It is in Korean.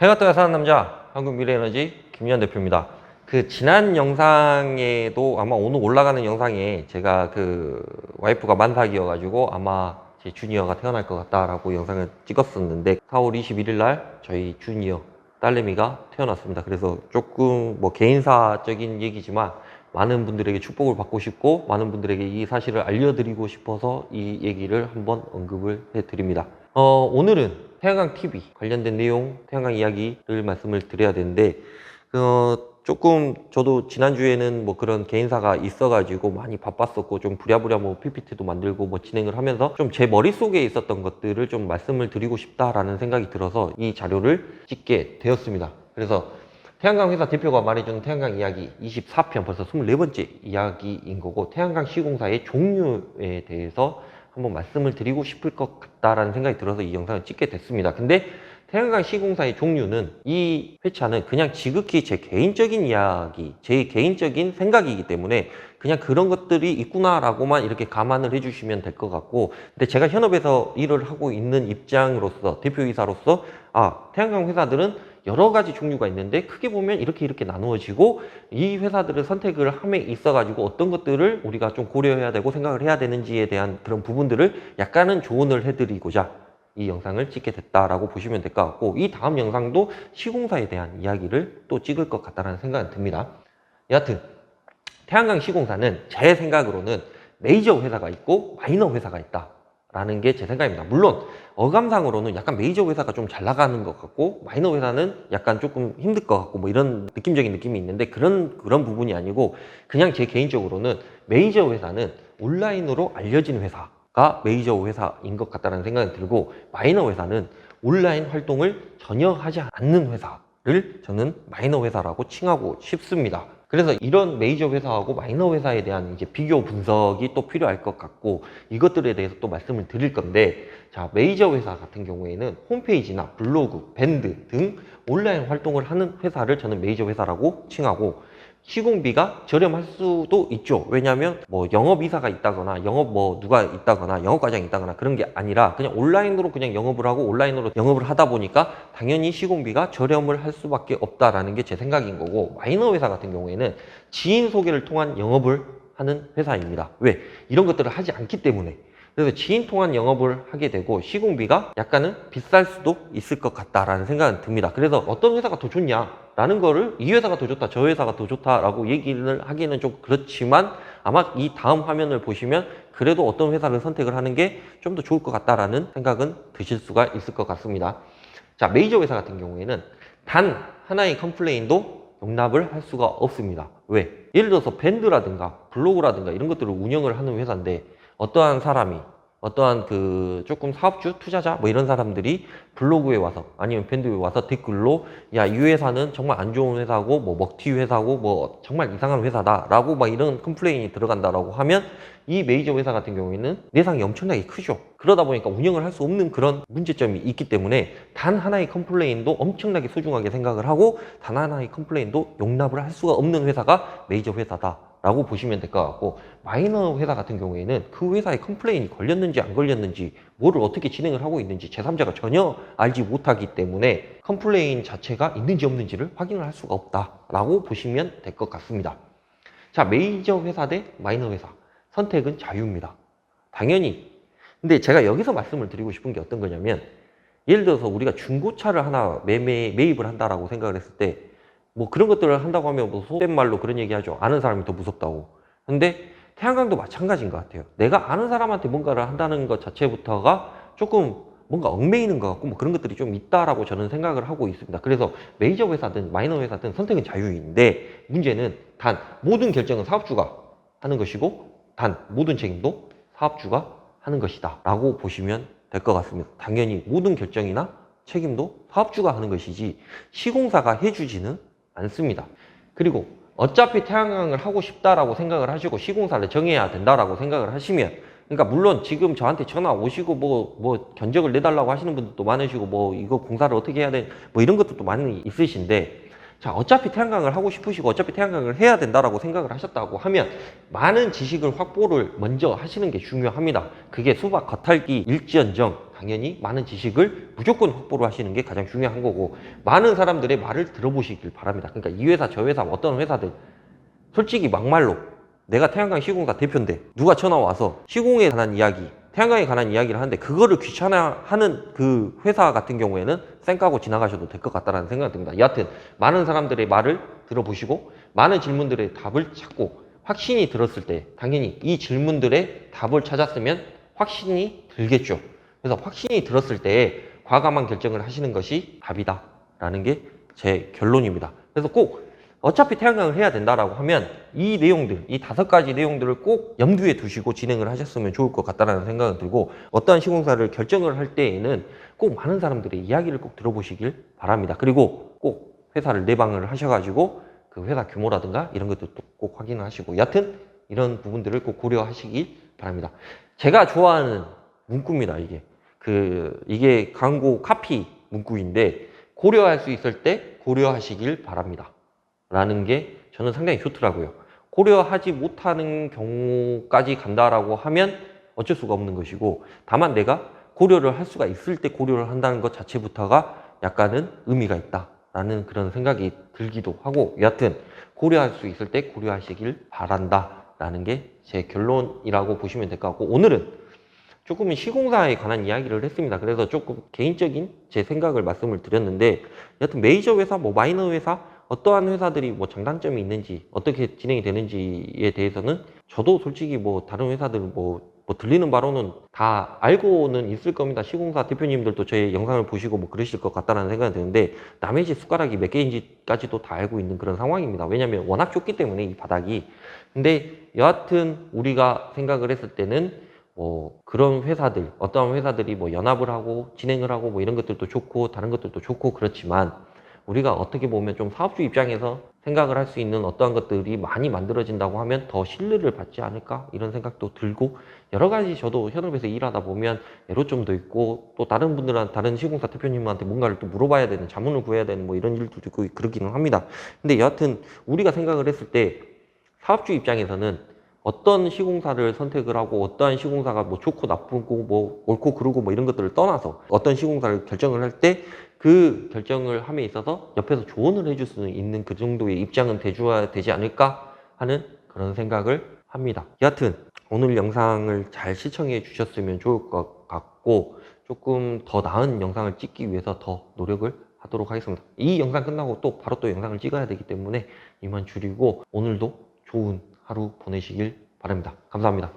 해가 떠야 사는 남자 한국미래에너지 김유한 대표입니다. 그 지난 영상에도 아마 오늘 올라가는 영상에 제가 그 와이프가 만삭이어가지고 아마 제 주니어가 태어날 것 같다라고 영상을 찍었었는데 4월 21일 날 저희 주니어 딸내미가 태어났습니다. 그래서 조금 뭐 개인사적인 얘기지만 많은 분들에게 축복을 받고 싶고 많은 분들에게 이 사실을 알려드리고 싶어서 이 얘기를 한번 언급을 해드립니다. 오늘은 태양광 TV 관련된 내용, 태양광 이야기를 말씀을 드려야 되는데 조금 저도 지난주에는 뭐 그런 개인사가 있어가지고 많이 바빴었고 좀 부랴부랴 뭐 PPT도 만들고 뭐 진행을 하면서 좀 제 머릿속에 있었던 것들을 좀 말씀을 드리고 싶다라는 생각이 들어서 이 자료를 찍게 되었습니다. 그래서 태양광 회사 대표가 말해주는 태양광 이야기 24편 벌써 24번째 이야기인 거고 태양광 시공사의 종류에 대해서 한번 말씀을 드리고 싶을 것 같다라는 생각이 들어서 이 영상을 찍게 됐습니다. 근데 태양광 시공사의 종류는 이 회차는 그냥 지극히 제 개인적인 이야기, 제 개인적인 생각이기 때문에 그냥 그런 것들이 있구나라고만 이렇게 감안을 해주시면 될 것 같고, 근데 제가 현업에서 일을 하고 있는 입장으로서 대표이사로서 태양광 회사들은 여러 가지 종류가 있는데 크게 보면 이렇게 나누어지고 이 회사들을 선택을 함에 있어 가지고 어떤 것들을 우리가 좀 고려해야 되고 생각을 해야 되는지에 대한 그런 부분들을 약간은 조언을 해드리고자 이 영상을 찍게 됐다라고 보시면 될 것 같고, 이 다음 영상도 시공사에 대한 이야기를 또 찍을 것 같다는 생각이 듭니다. 여하튼 태양광 시공사는 제 생각으로는 메이저 회사가 있고 마이너 회사가 있다 라는 게 제 생각입니다. 물론 어감상으로는 약간 메이저 회사가 좀 잘 나가는 것 같고 마이너 회사는 약간 조금 힘들 것 같고 뭐 이런 느낌적인 느낌이 있는데 그런 부분이 아니고, 그냥 제 개인적으로는 메이저 회사는 온라인으로 알려진 회사가 메이저 회사인 것 같다는 생각이 들고, 마이너 회사는 온라인 활동을 전혀 하지 않는 회사를 저는 마이너 회사라고 칭하고 싶습니다. 그래서 이런 메이저 회사하고 마이너 회사에 대한 이제 비교 분석이 또 필요할 것 같고, 이것들에 대해서 또 말씀을 드릴 건데, 자, 메이저 회사 같은 경우에는 홈페이지나 블로그, 밴드 등 온라인 활동을 하는 회사를 저는 메이저 회사라고 칭하고, 시공비가 저렴할 수도 있죠. 왜냐하면 뭐 영업이사가 있다거나 영업 뭐 누가 있다거나 영업과장이 있다거나 그런 게 아니라 그냥 온라인으로 그냥 영업을 하고 온라인으로 영업을 하다 보니까 당연히 시공비가 저렴을 할 수밖에 없다라는 게 제 생각인 거고, 마이너 회사 같은 경우에는 지인 소개를 통한 영업을 하는 회사입니다. 왜? 이런 것들을 하지 않기 때문에. 그래서 지인 통한 영업을 하게 되고 시공비가 약간은 비쌀 수도 있을 것 같다라는 생각은 듭니다. 그래서 어떤 회사가 더 좋냐라는 거를 이 회사가 더 좋다, 저 회사가 더 좋다라고 얘기를 하기는 좀 그렇지만, 아마 이 다음 화면을 보시면 그래도 어떤 회사를 선택을 하는 게 좀 더 좋을 것 같다라는 생각은 드실 수가 있을 것 같습니다. 자, 메이저 회사 같은 경우에는 단 하나의 컴플레인도 용납을 할 수가 없습니다. 왜? 예를 들어서 밴드라든가 블로그라든가 이런 것들을 운영을 하는 회사인데, 어떠한 사람이, 어떠한 그 조금 사업주, 투자자 뭐 이런 사람들이 블로그에 와서 아니면 밴드에 와서 댓글로 야, 이 회사는 정말 안 좋은 회사고 뭐 먹튀 회사고 뭐 정말 이상한 회사다 라고 막 이런 컴플레인이 들어간다라고 하면 이 메이저 회사 같은 경우에는 내상이 엄청나게 크죠. 그러다 보니까 운영을 할 수 없는 그런 문제점이 있기 때문에 단 하나의 컴플레인도 엄청나게 소중하게 생각을 하고 단 하나의 컴플레인도 용납을 할 수가 없는 회사가 메이저 회사다 라고 보시면 될 것 같고, 마이너 회사 같은 경우에는 그 회사에 컴플레인이 걸렸는지 안 걸렸는지 뭐를 어떻게 진행을 하고 있는지 제3자가 전혀 알지 못하기 때문에 컴플레인 자체가 있는지 없는지를 확인을 할 수가 없다라고 보시면 될 것 같습니다. 자, 메이저 회사 대 마이너 회사 선택은 자유입니다. 당연히. 근데 제가 여기서 말씀을 드리고 싶은 게 어떤 거냐면, 예를 들어서 우리가 중고차를 하나 매입을 한다라고 생각을 했을 때 뭐 그런 것들을 한다고 하면 뭐 속된 말로 그런 얘기 하죠. 아는 사람이 더 무섭다고. 근데 태양광도 마찬가지인 것 같아요. 내가 아는 사람한테 뭔가를 한다는 것 자체부터가 조금 뭔가 얽매이는 것 같고 뭐 그런 것들이 좀 있다라고 저는 생각을 하고 있습니다. 그래서 메이저 회사든 마이너 회사든 선택은 자유인데, 문제는 단 모든 결정은 사업주가 하는 것이고 단 모든 책임도 사업주가 하는 것이다 라고 보시면 될 것 같습니다. 당연히 모든 결정이나 책임도 사업주가 하는 것이지 시공사가 해주지는 않습니다. 그리고 어차피 태양광을 하고 싶다라고 생각을 하시고 시공사를 정해야 된다라고 생각을 하시면, 그러니까 물론 지금 저한테 전화 오시고 뭐 견적을 내달라고 하시는 분들도 많으시고 뭐 이거 공사를 어떻게 해야 돼 뭐 이런 것들도 많이 있으신데, 자, 어차피 태양광을 하고 싶으시고 어차피 태양광을 해야 된다라고 생각을 하셨다고 하면 많은 지식을 확보를 먼저 하시는 게 중요합니다. 그게 수박 겉핥기 일지언정 당연히 많은 지식을 무조건 확보를 하시는 게 가장 중요한 거고, 많은 사람들의 말을 들어보시길 바랍니다. 그러니까 이 회사 저 회사 어떤 회사들 솔직히 막말로 내가 태양광 시공사 대표인데 누가 전화 와서 시공에 관한 이야기, 태양광에 관한 이야기를 하는데 그거를 귀찮아하는 그 회사 같은 경우에는 쌩 까고 지나가셔도 될 것 같다는 생각이 듭니다. 여하튼 많은 사람들의 말을 들어보시고 많은 질문들의 답을 찾고 확신이 들었을 때 당연히 이 질문들의 답을 찾았으면 확신이 들겠죠. 그래서 확신이 들었을 때 과감한 결정을 하시는 것이 답이다 라는 게 제 결론입니다. 그래서 꼭 어차피 태양광을 해야 된다라고 하면 이 내용들, 이 5가지 내용들을 꼭 염두에 두시고 진행을 하셨으면 좋을 것 같다는 생각이 들고, 어떠한 시공사를 결정을 할 때에는 꼭 많은 사람들의 이야기를 꼭 들어보시길 바랍니다. 그리고 꼭 회사를 내방을 하셔가지고 그 회사 규모라든가 이런 것들도 꼭 확인을 하시고, 여하튼 이런 부분들을 꼭 고려하시길 바랍니다. 제가 좋아하는 문구입니다. 이게 광고 카피 문구인데, 고려할 수 있을 때 고려하시길 바랍니다 라는 게 저는 상당히 좋더라고요. 고려하지 못하는 경우까지 간다라고 하면 어쩔 수가 없는 것이고, 다만 내가 고려를 할 수가 있을 때 고려를 한다는 것 자체부터가 약간은 의미가 있다라는 그런 생각이 들기도 하고, 여하튼 고려할 수 있을 때 고려하시길 바란다라는 게 제 결론이라고 보시면 될 것 같고, 오늘은 조금 시공사에 관한 이야기를 했습니다. 그래서 조금 개인적인 제 생각을 말씀을 드렸는데, 여하튼 메이저 회사, 뭐 마이너 회사, 어떠한 회사들이 뭐 장단점이 있는지, 어떻게 진행이 되는지에 대해서는 저도 솔직히 뭐 다른 회사들 뭐 들리는 바로는 다 알고는 있을 겁니다. 시공사 대표님들도 저희 영상을 보시고 뭐 그러실 것 같다는 생각이 드는데, 남의 집 숟가락이 몇 개인지까지도 다 알고 있는 그런 상황입니다. 왜냐하면 워낙 좁기 때문에 이 바닥이. 근데 여하튼 우리가 생각을 했을 때는 뭐 그런 회사들, 어떠한 회사들이 뭐 연합을 하고 진행을 하고 뭐 이런 것들도 좋고 다른 것들도 좋고 그렇지만, 우리가 어떻게 보면 좀 사업주 입장에서 생각을 할 수 있는 어떠한 것들이 많이 만들어진다고 하면 더 신뢰를 받지 않을까 이런 생각도 들고, 여러 가지 저도 현업에서 일하다 보면 애로점도 있고, 또 다른 분들한 다른 시공사 대표님한테 뭔가를 또 물어봐야 되는, 자문을 구해야 되는 뭐 이런 일도 있고 그러기는 합니다. 근데 여하튼 우리가 생각을 했을 때 사업주 입장에서는 어떤 시공사를 선택을 하고 어떠한 시공사가 뭐 좋고 나쁘고 뭐 옳고 그르고 뭐 이런 것들을 떠나서 어떤 시공사를 결정을 할 때 그 결정을 함에 있어서 옆에서 조언을 해줄 수 있는 그 정도의 입장은 돼줘야 되지 않을까 하는 그런 생각을 합니다. 여하튼 오늘 영상을 잘 시청해 주셨으면 좋을 것 같고, 조금 더 나은 영상을 찍기 위해서 더 노력을 하도록 하겠습니다. 이 영상 끝나고 또 바로 또 영상을 찍어야 되기 때문에 이만 줄이고, 오늘도 좋은 하루 보내시길 바랍니다. 감사합니다.